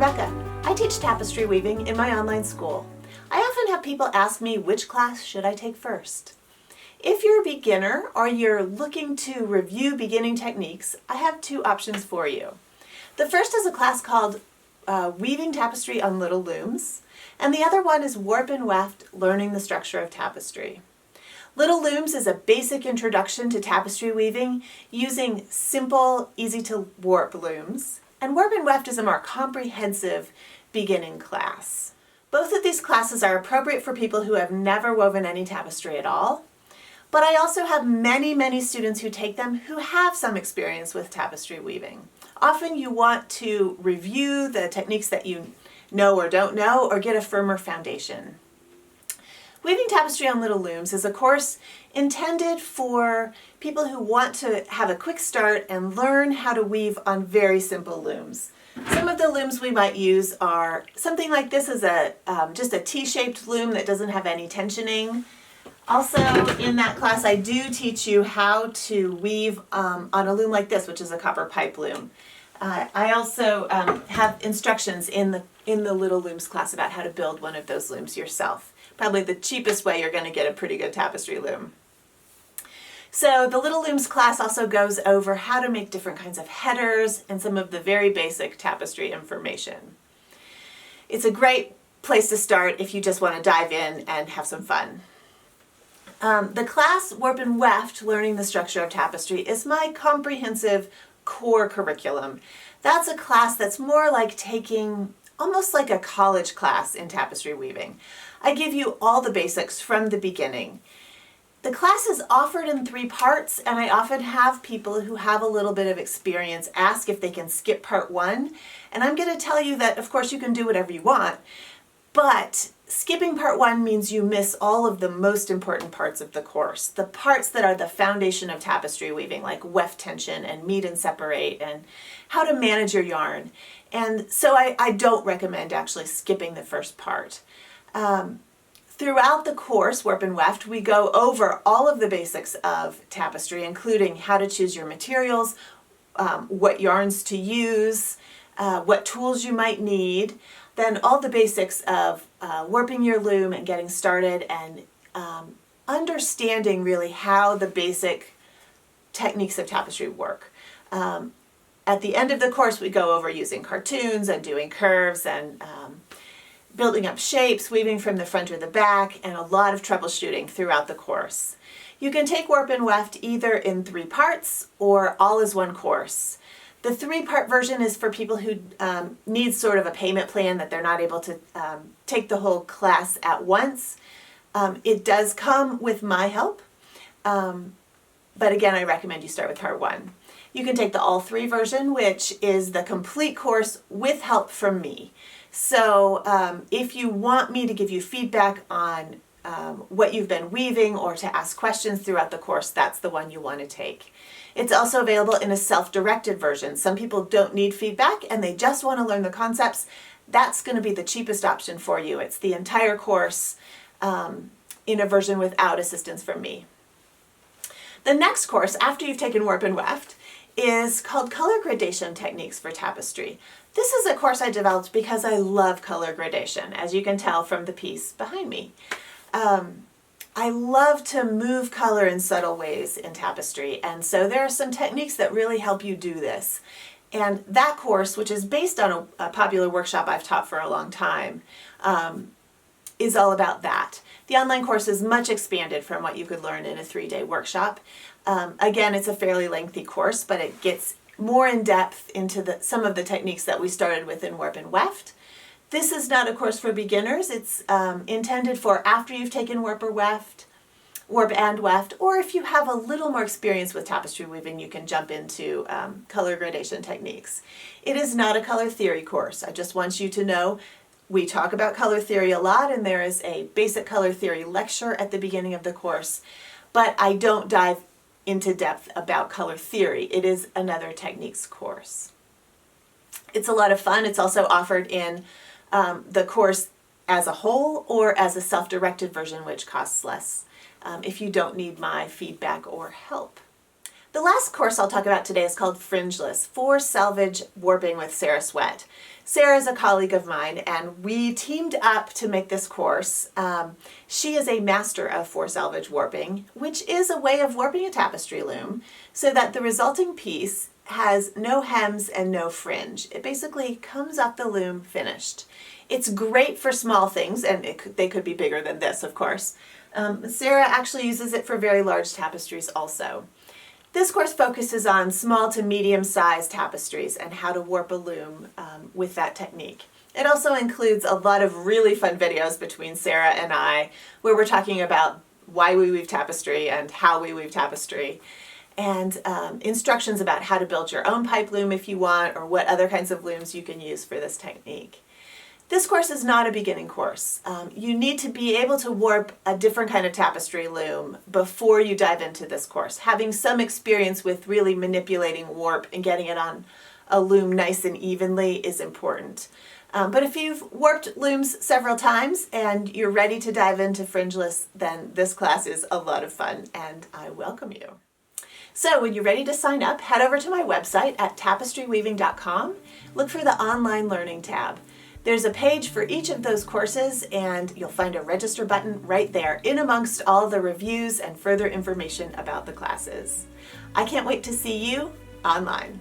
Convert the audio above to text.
Rebecca. I teach tapestry weaving in my online school. I often have people ask me which class should I take first. If you're a beginner or you're looking to review beginning techniques, I have two options for you. The first is a class called Weaving Tapestry on Little Looms, and the other one is Warp and Weft, Learning the Structure of Tapestry. Little Looms is a basic introduction to tapestry weaving using simple, easy-to-warp looms, and Warp and Weft is a more comprehensive beginning class. Both of these classes are appropriate for people who have never woven any tapestry at all, but I also have many students who take them who have some experience with tapestry weaving. Often you want to review the techniques that you know or don't know, or get a firmer foundation. Weaving Tapestry on Little Looms is a course intended for people who want to have a quick start and learn how to weave on very simple looms. Some of the looms we might use are something like this is just a T-shaped loom that doesn't have any tensioning. Also in that class I do teach you how to weave on a loom like this, which is a copper pipe loom. I also have instructions in the Little Looms class about how to build one of those looms yourself. Probably the cheapest way you're going to get a pretty good tapestry loom. So the Little Looms class also goes over how to make different kinds of headers and some of the very basic tapestry information. It's a great place to start if you just want to dive in and have some fun. The class Warp and Weft, Learning the Structure of Tapestry, is my comprehensive core curriculum. That's a class that's more like taking almost like a college class in tapestry weaving. I give you all the basics from the beginning. The class is offered in 3 parts, and I often have people who have a little bit of experience ask if they can skip part 1. And I'm going to tell you that, of course, you can do whatever you want, but skipping part 1 means you miss all of the most important parts of the course. The parts that are the foundation of tapestry weaving, like weft tension and meet and separate and how to manage your yarn. And so I don't recommend actually skipping the first part. Throughout the course, Warp and Weft, we go over all of the basics of tapestry, including how to choose your materials, what yarns to use, what tools you might need, then all the basics of warping your loom and getting started, and understanding really how the basic techniques of tapestry work. At the end of the course, we go over using cartoons and doing curves and building up shapes, weaving from the front or the back, and a lot of troubleshooting throughout the course. You can take Warp and Weft either in 3 parts or all as one course. The 3-part version is for people who need sort of a payment plan, that they're not able to take the whole class at once. It does come with my help, but again, I recommend you start with part 1. You can take the all 3 version, which is the complete course with help from me. So if you want me to give you feedback on what you've been weaving or to ask questions throughout the course, that's the one you want to take. It's also available in a self-directed version. Some people don't need feedback and they just want to learn the concepts. That's going to be the cheapest option for you. It's the entire course in a version without assistance from me. The next course, after you've taken Warp and Weft, is called Color Gradation Techniques for Tapestry. This is a course I developed because I love color gradation, as you can tell from the piece behind me. I love to move color in subtle ways in tapestry, and so there are some techniques that really help you do this. And that course, which is based on a popular workshop I've taught for a long time, is all about that. The online course is much expanded from what you could learn in a 3-day workshop. Again, it's a fairly lengthy course, but it gets more in depth into some of the techniques that we started with in Warp and Weft. This is not a course for beginners. It's intended for after you've taken Warp and Weft, or if you have a little more experience with tapestry weaving, you can jump into color gradation techniques. It is not a color theory course. I just want you to know we talk about color theory a lot, and there is a basic color theory lecture at the beginning of the course, but I don't dive into depth about color theory. It is another techniques course. It's a lot of fun. It's also offered in the course as a whole or as a self-directed version, which costs less if you don't need my feedback or help. The last course I'll talk about today is called Fringeless, for salvage warping with Sarah Sweat. Sarah is a colleague of mine, and we teamed up to make this course. She is a master of for salvage warping, which is a way of warping a tapestry loom so that the resulting piece has no hems and no fringe. It basically comes off the loom finished. It's great for small things, and they could be bigger than this, of course. Sarah actually uses it for very large tapestries also. This course focuses on small to medium-sized tapestries and how to warp a loom with that technique. It also includes a lot of really fun videos between Sarah and I, where we're talking about why we weave tapestry and how we weave tapestry, and instructions about how to build your own pipe loom if you want, or what other kinds of looms you can use for this technique. This course is not a beginning course. You need to be able to warp a different kind of tapestry loom before you dive into this course. Having some experience with really manipulating warp and getting it on a loom nice and evenly is important. But if you've warped looms several times and you're ready to dive into Fringeless, then this class is a lot of fun, and I welcome you. So when you're ready to sign up, head over to my website at tapestryweaving.com. Look for the Online Learning tab. There's a page for each of those courses, and you'll find a register button right there in amongst all the reviews and further information about the classes. I can't wait to see you online.